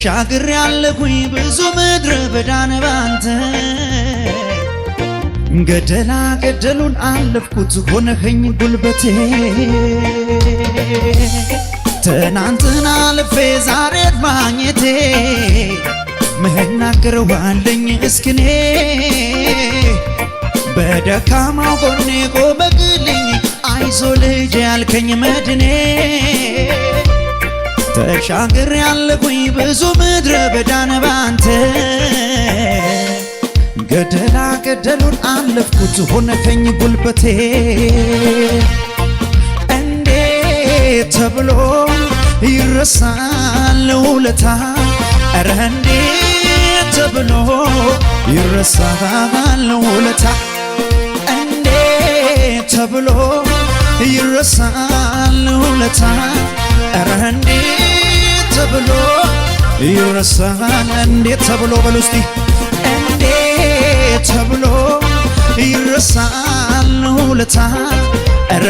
ሻግር ያለኩኝ ብዙ ምድረ በዳነ ባንተ ገደላ ገደሉን አለፍኩት ሆነኸኝ ጉልበቴ ትናንትና አልፌ ዛሬ ማግኘቴ መናገረዋለኝ እስክኔ በደካማው ጎኔ ቆመግልኝ አይዞ ልጅ ያልከኝ መድኔ ተሻገር ያለኩኝ ብዙ ምድረ በዳነ ባንተ ገደላ ገደሉን አለፍኩት ሆነከኝ ጉልበቴ እንዴት ተብሎ ይረሳል ውለታ ኧረ እንዴት ተብሎ ይረሳል ውለታ እንዴት ተብሎ ይረሳል ውለታ ኧረ እንዴት ተብሎ ይረሳል እንዴት ተብሎ በሉ እስቲ እንዴት ተብሎ ይረሳል ውለታ ኧረ